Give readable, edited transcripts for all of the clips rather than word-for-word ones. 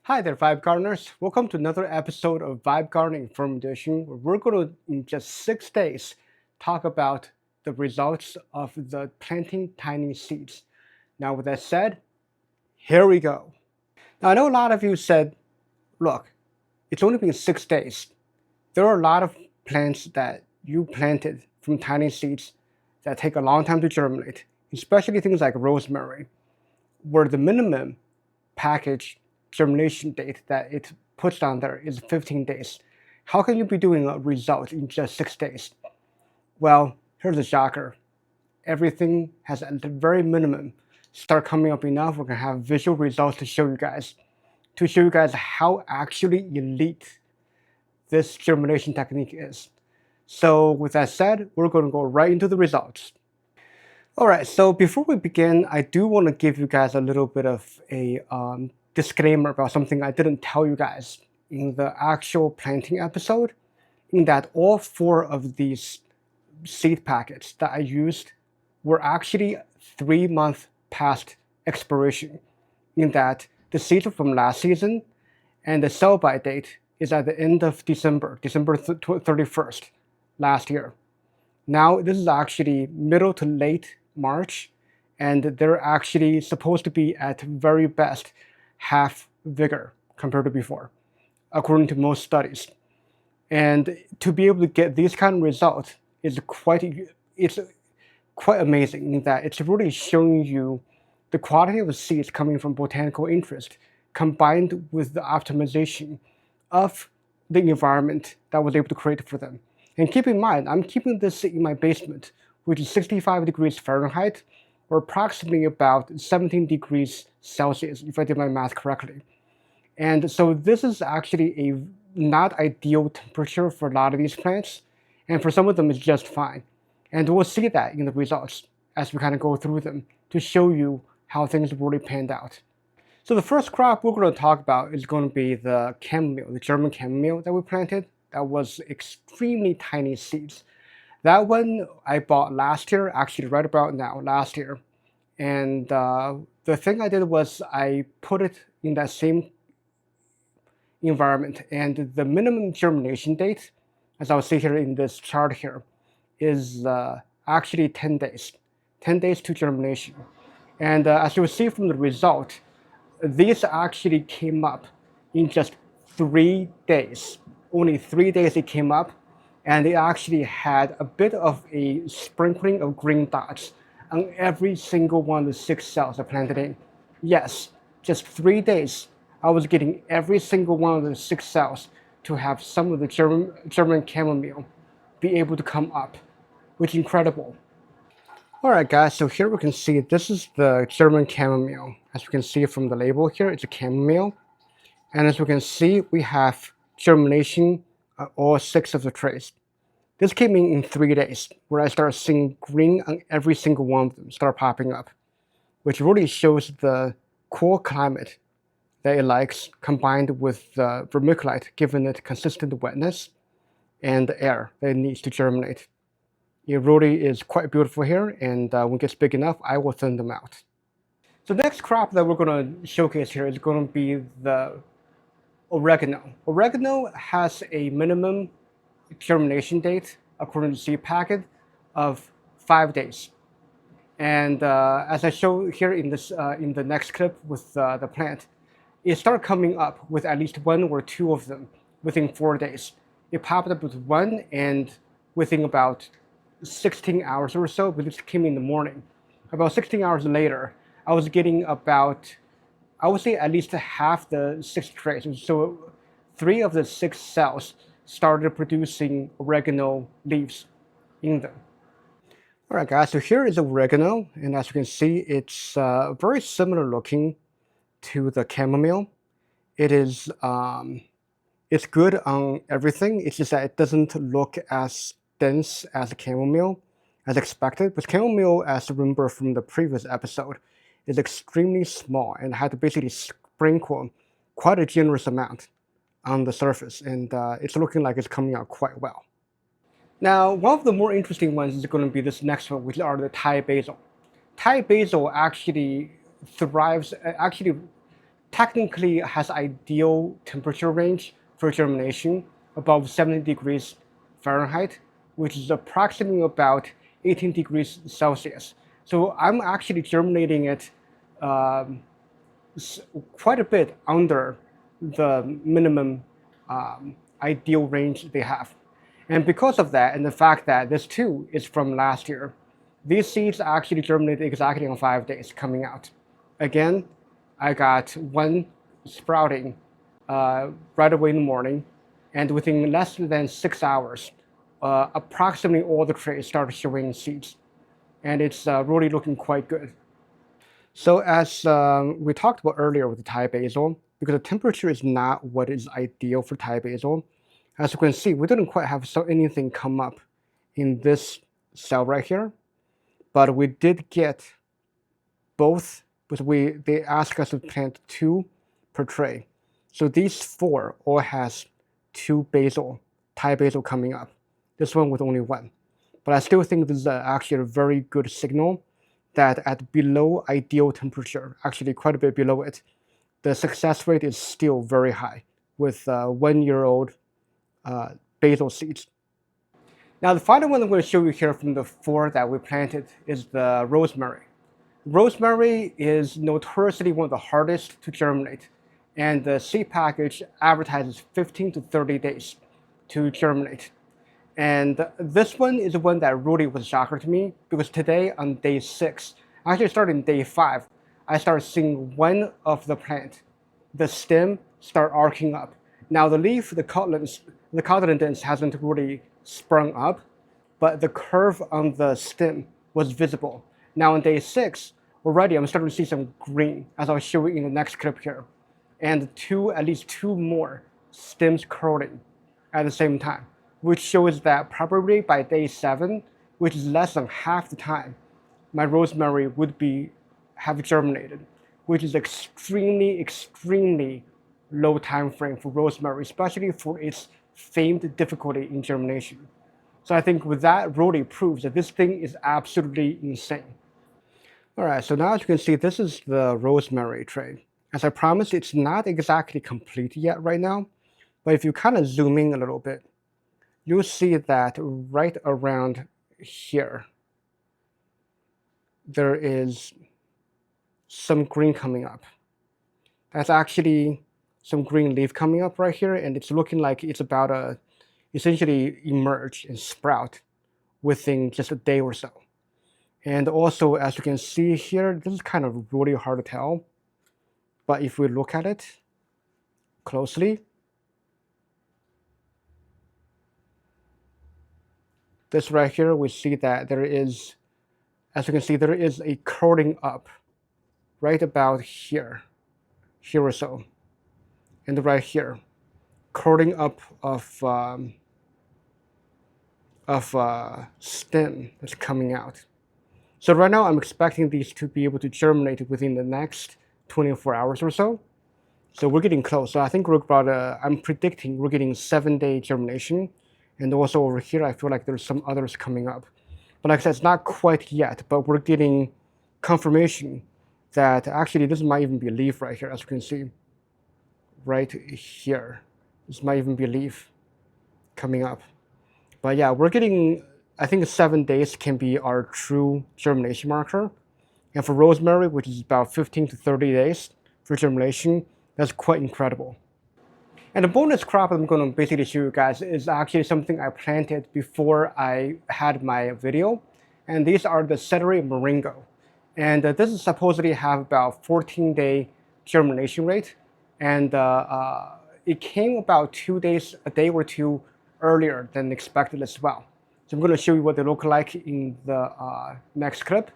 Hi there, Vibe Gardeners. Welcome to another episode of Vibe Gardening Firm Edition, where we're going to, in just 6 days, talk about the results of the planting tiny seeds. Now, with that said, here we go. Now, I know a lot of you said, look, it's only been 6 days. There are a lot of plants that you planted from tiny seeds that take a long time to germinate, especially things like rosemary, where the minimum package germination date that it puts down there is 15 days. How can you be doing a result in just 6 days? Well, here's the shocker. Everything has at the very minimum start coming up enough. We're gonna have visual results to show you guys how actually elite this germination technique is. So with that said, we're gonna go right into the results. All right, so before we begin, I do want to give you guys a little bit of a disclaimer about something I didn't tell you guys in the actual planting episode, in that all 4 of these seed packets that I used were actually 3 months past expiration, in that the seeds are from last season and the sell-by date is at the end of December 31st last year. Now, this is actually middle to late March, and they're actually supposed to be at very best half vigor compared to before, according to most studies. And to be able to get these kind of results is it's quite amazing in that it's really showing you the quality of the seeds coming from botanical interest combined with the optimization of the environment that was able to create for them. And keep in mind, I'm keeping this in my basement, which is 65 degrees Fahrenheit, or approximately about 17 degrees Celsius, if I did my math correctly. And so this is actually a not ideal temperature for a lot of these plants, and for some of them it's just fine. And we'll see that in the results as we kind of go through them to show you how things really panned out. So the first crop we're going to talk about is going to be the chamomile, the German chamomile that we planted. That was extremely tiny seeds. That one I bought last year, actually right about now, last year. And the thing I did was I put it in that same environment. And the minimum germination date, as I'll see here in this chart here, is actually 10 days. 10 days to germination. And as you'll see from the result, these actually came up in just 3 days. Only 3 days it came up, and it actually had a bit of a sprinkling of green dots on every single one of the 6 cells I planted in. Yes, just 3 days, I was getting every single one of the 6 cells to have some of the German chamomile be able to come up, which is incredible. All right, guys, so here we can see this is the German chamomile. As you can see from the label here, it's a chamomile. And as we can see, we have germination all 6 of the trays. This came in 3 days, where I started seeing green on every single one of them start popping up, which really shows the cool climate that it likes, combined with the vermiculite, giving it consistent wetness and the air that it needs to germinate. It really is quite beautiful here, and when it gets big enough, I will thin them out. So the next crop that we're going to showcase here is going to be the oregano. Oregano has a minimum germination date, according to seed packet, of 5 days. And as I show here in the next clip with the plant, it started coming up with at least 1 or 2 of them within 4 days. It popped up with 1, and within about 16 hours or so, but this came in the morning. About 16 hours later, I was getting about, I would say, at least half the 6 trays. So 3 of the 6 cells started producing oregano leaves in them. All right, guys, so here is oregano, and as you can see, it's very similar looking to the chamomile. It is, it's good on everything. It's just that it doesn't look as dense as the chamomile as expected. But chamomile, as you remember from the previous episode, is extremely small and had to basically sprinkle quite a generous amount on the surface, and it's looking like it's coming out quite well. Now, one of the more interesting ones is going to be this next one, which are the Thai basil. Thai basil actually thrives, actually technically has ideal temperature range for germination above 70 degrees Fahrenheit, which is approximately about 18 degrees Celsius. So I'm actually germinating it um, quite a bit under the minimum ideal range they have. And because of that, and the fact that this too is from last year, these seeds actually germinated exactly on 5 days coming out. Again, I got one sprouting right away in the morning, and within less than 6 hours, approximately all the trays started showing seeds, and it's really looking quite good. So as we talked about earlier with the Thai basil, because the temperature is not what is ideal for Thai basil, as you can see, we didn't quite have anything come up in this cell right here, but we did get both, because they asked us to plant 2 per tray. So these 4 all has 2 basil, Thai basil coming up. This one with only 1. But I still think this is actually a very good signal that at below ideal temperature, actually quite a bit below it, the success rate is still very high with 1-year-old basil seeds. Now the final one I'm going to show you here from the 4 that we planted is the rosemary. Rosemary is notoriously one of the hardest to germinate, and the seed package advertises 15 to 30 days to germinate. And this one is the one that really was a shocker to me, because today on day 6, actually starting day 5, I started seeing one of the plant, the stem, start arcing up. Now the leaf, the cotyledons hasn't really sprung up, but the curve on the stem was visible. Now on day 6, already I'm starting to see some green, as I'll show you in the next clip here, and at least two more stems curling at the same time, which shows that probably by day 7, which is less than half the time, my rosemary would have germinated, which is extremely low time frame for rosemary, especially for its famed difficulty in germination. So I think with that really proves that this thing is absolutely insane. All right, so now as you can see, this is the rosemary tray. As I promised, it's not exactly complete yet right now, but if you kind of zoom in a little bit, you'll see that right around here, there is some green coming up. That's actually some green leaf coming up right here, and it's looking like it's about to essentially emerge and sprout within just a day or so. And also, as you can see here, this is kind of really hard to tell, but if we look at it closely, this right here, we see that there is, as you can see, there is a curling up right about here or so, and right here, curling up of stem that's coming out. So right now I'm expecting these to be able to germinate within the next 24 hours or so. So we're getting close. So I think we're about, I'm predicting we're getting 7-day germination. And also over here, I feel like there's some others coming up. But like I said, it's not quite yet, but we're getting confirmation that actually this might even be a leaf right here, as you can see, right here. This might even be a leaf coming up. But yeah, we're getting, I think 7 days can be our true germination marker. And for rosemary, which is about 15 to 30 days for germination, that's quite incredible. And the bonus crop I'm going to basically show you guys is actually something I planted before I had my video. And these are the Celery and Merengo. And this is supposedly have about 14-day germination rate. And it came about 2 days, a day or two earlier than expected as well. So I'm going to show you what they look like in the next clip.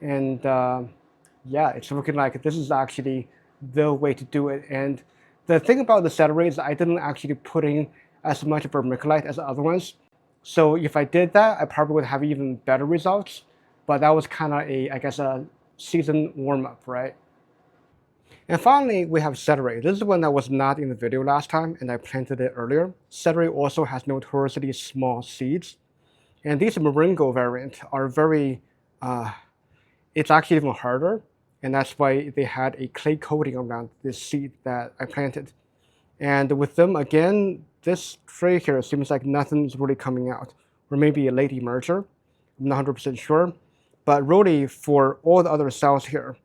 And yeah, it's looking like this is actually the way to do it. And the thing about the celery is I didn't actually put in as much vermiculite as the other ones. So if I did that, I probably would have even better results. But that was kind of I guess, a season warm-up, right? And finally, we have celery. This is one that was not in the video last time, and I planted it earlier. Celery also has notoriously small seeds. And these Merengo variant are very, it's actually even harder. and that's why they had a clay coating around this seed that I planted. And with them, again, this tray here seems like nothing's really coming out, or maybe a late emerger. I'm not 100% sure. But really, for all the other cells here,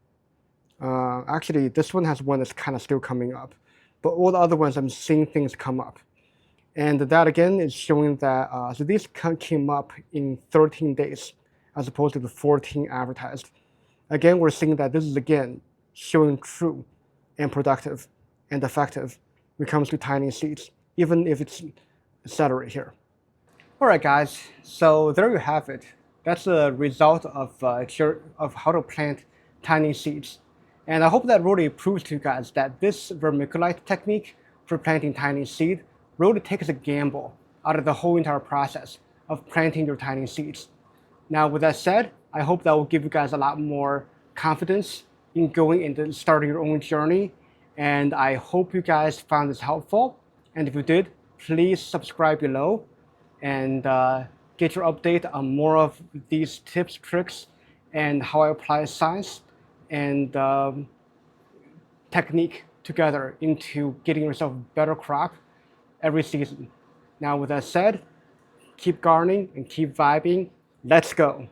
actually, this one has one that's kind of still coming up. But all the other ones, I'm seeing things come up. And that again is showing that, so these came up in 13 days as opposed to the 14 advertised. Again, we're seeing that this is again showing true and productive and effective when it comes to tiny seeds, even if it's celery here. All right, guys, so there you have it. That's a result of how to plant tiny seeds. And I hope that really proves to you guys that this vermiculite technique for planting tiny seed really takes a gamble out of the whole entire process of planting your tiny seeds. Now, with that said, I hope that will give you guys a lot more confidence in going into starting your own journey. And I hope you guys found this helpful. And if you did, please subscribe below and get your update on more of these tips, tricks, and how I apply science and technique together into getting yourself a better crop every season. Now, with that said, keep gardening and keep vibing. Let's go.